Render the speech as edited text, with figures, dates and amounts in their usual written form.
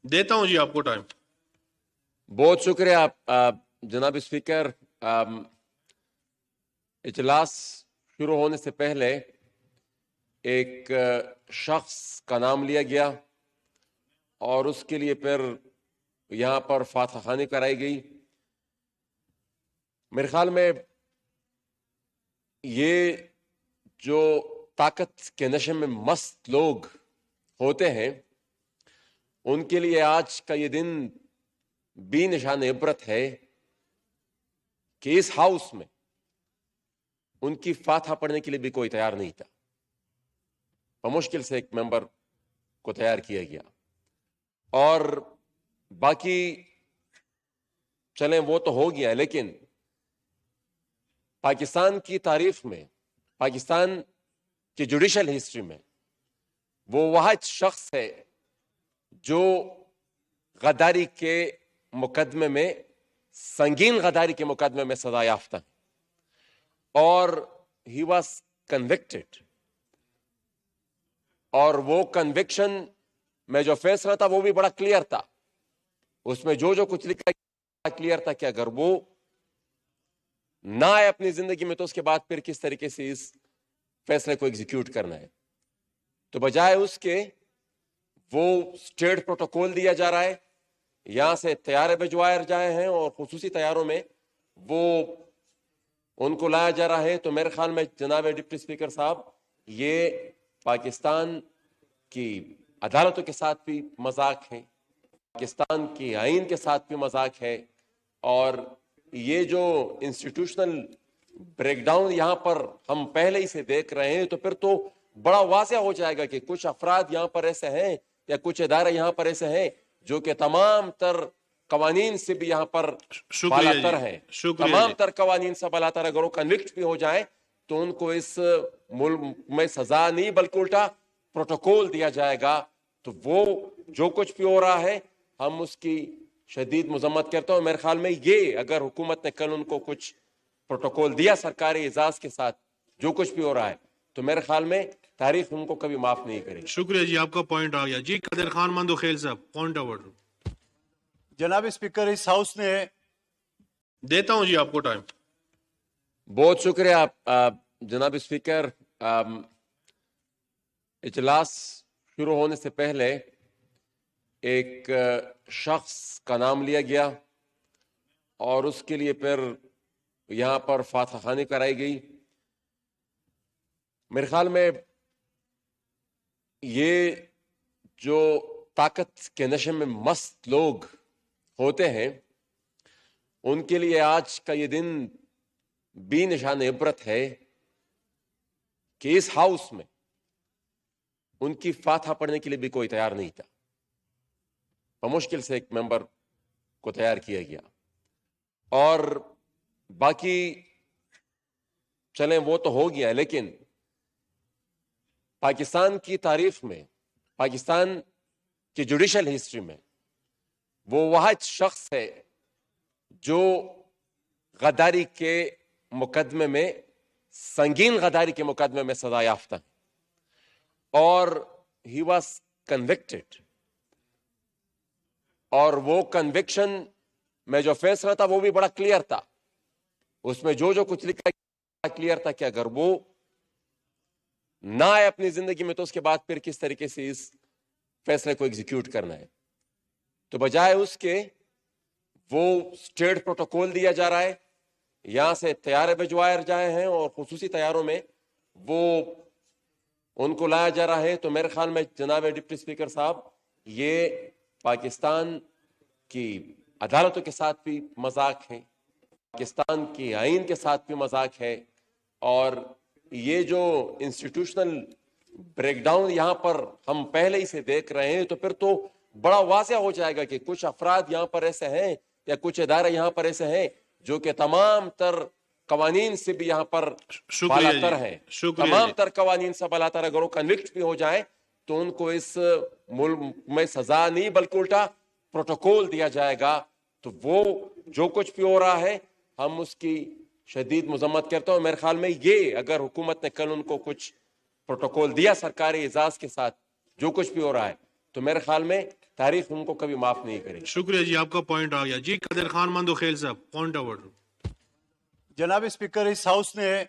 دیتا ہوں جی آپ کو ٹائم. بہت شکریہ جناب اسپیکر. اجلاس شروع ہونے سے پہلے ایک شخص کا نام لیا گیا اور اس کے لیے پھر یہاں پر فاتحہ خوانی کرائی گئی. میرے خیال میں یہ جو طاقت کے نشے میں مست لوگ ہوتے ہیں ان کے لیے آج کا یہ دن بھی نشان عبرت ہے کہ اس ہاؤس میں ان کی فاتحہ پڑھنے کے لیے بھی کوئی تیار نہیں تھا. بمشکل سے ایک ممبر کو تیار کیا گیا اور باقی چلیں وہ تو ہو گیا، لیکن پاکستان کی تاریخ میں، پاکستان کی جوڈیشل ہسٹری میں وہ واحد شخص ہے جو غداری کے مقدمے میں، سنگین غداری کے مقدمے میں سزا یافتہ ہے اور ہی واز کنوکٹڈ. اور وہ کنوکشن میں جو فیصلہ تھا وہ بھی بڑا کلیئر تھا. اس میں جو کچھ لکھا کلیئر تھا کہ اگر وہ نہ آئے اپنی زندگی میں تو اس کے بعد پھر کس طریقے سے اس فیصلے کو ایگزیکیوٹ کرنا ہے. تو بجائے اس کے وہ اسٹیٹ پروٹوکول دیا جا رہا ہے، یہاں سے طیارے بھجوائے جائے ہیں اور خصوصی طیاروں میں وہ ان کو لایا جا رہا ہے. تو میرے خیال میں جناب ڈپٹی اسپیکر صاحب، یہ پاکستان کی عدالتوں کے ساتھ بھی مذاق ہے، پاکستان کی آئین کے ساتھ بھی مذاق ہے اور یہ جو انسٹیٹیوشنل بریک ڈاؤن یہاں پر ہم پہلے ہی سے دیکھ رہے ہیں تو پھر تو بڑا واضح ہو جائے گا کہ کچھ افراد یہاں پر ایسے ہیں یا کچھ ادارے یہاں پر ایسے ہیں جو کہ تمام تر قوانین سے بھی یہاں پر بالا تر ہیں. تمام تر قوانین سے بالا تر اگر وہ کنوکٹ بھی ہو جائیں تو ان کو اس ملک میں سزا نہیں بلکہ الٹا پروٹوکول دیا جائے گا. تو وہ جو کچھ بھی ہو رہا ہے ہم اس کی شدید مذمت کرتے ہیں. میرے خیال میں یہ اگر حکومت نے کل ان کو کچھ پروٹوکول دیا سرکاری اعزاز کے ساتھ جو کچھ بھی ہو رہا ہے تو میرے خیال میں تاریخ ان کو کبھی معاف نہیں کرے. شکریہ جی، آپ کا پوائنٹ آ گیا. جی قادر خان مندو خیل صاحب، پوائنٹ آورڈ. جناب اسپیکر، اس ہاؤس نے دیتا ہوں جی آپ کو ٹائم. بہت شکریہ جناب اسپیکر. اجلاس شروع ہونے سے پہلے ایک شخص کا نام لیا گیا اور اس کے لیے پھر یہاں پر فاتحہ خوانی کرائی گئی. میرے خیال میں یہ جو طاقت کے نشے میں مست لوگ ہوتے ہیں ان کے لیے آج کا یہ دن بھی نشان عبرت ہے کہ اس ہاؤس میں ان کی فاتحہ پڑھنے کے لیے بھی کوئی تیار نہیں تھا. بمشکل سے ایک ممبر کو تیار کیا گیا اور باقی چلیں وہ تو ہو گیا، لیکن پاکستان کی تاریخ میں، پاکستان کی جوڈیشل ہسٹری میں وہ واحد شخص ہے جو غداری کے مقدمے میں، سنگین غداری کے مقدمے میں سزا یافتہ ہے اور ہی واز کنوکٹڈ. اور وہ کنوکشن میں جو فیصلہ تھا وہ بھی بڑا کلیئر تھا. اس میں جو کچھ لکھا کلیئر تھا کہ اگر وہ نہ آئے اپنی زندگی میں تو اس کے بعد پھر کس طریقے سے اس فیصلے کو ایگزیکیوٹ کرنا ہے. تو بجائے اس کے وہ اسٹیٹ پروٹوکول دیا جا رہا ہے، یہاں سے طیارے بھجوائے جائے ہیں اور خصوصی طیاروں میں وہ ان کو لایا جا رہا ہے. تو میرے خیال میں جناب ڈپٹی اسپیکر صاحب، یہ پاکستان کی عدالتوں کے ساتھ بھی مذاق ہے، پاکستان کی آئین کے ساتھ بھی مذاق ہے اور یہ جو انسٹیٹیوشنل بریک ڈاؤن یہاں پر ہم پہلے ہی سے دیکھ رہے ہیں تو پھر تو بڑا واضح ہو جائے گا کہ کچھ افراد یہاں پر ایسے ہیں یا کچھ ادارے یہاں پر ایسے ہیں جو کہ تمام تر قوانین سے بھی یہاں پر بالا تر ہیں. تمام تر قوانین سے بالا تر اگر وہ کنوکٹ بھی ہو جائیں تو ان کو اس ملک میں سزا نہیں بلکہ الٹا پروٹوکول دیا جائے گا. تو وہ جو کچھ بھی ہو رہا ہے ہم اس کی شدید مذمت کرتے ہیں. میرے خیال میں یہ اگر حکومت نے کل ان کو کچھ پروٹوکول دیا سرکاری اعزاز کے ساتھ جو کچھ بھی ہو رہا ہے تو میرے خیال میں تاریخ ان کو کبھی معاف نہیں کرے گی. شکریہ جی، آپ کا پوائنٹ آ گیا جی. قادر خان مندو خیل صاحب، پوائنٹ آف آرڈر. جناب اسپیکر، اس ہاؤس نے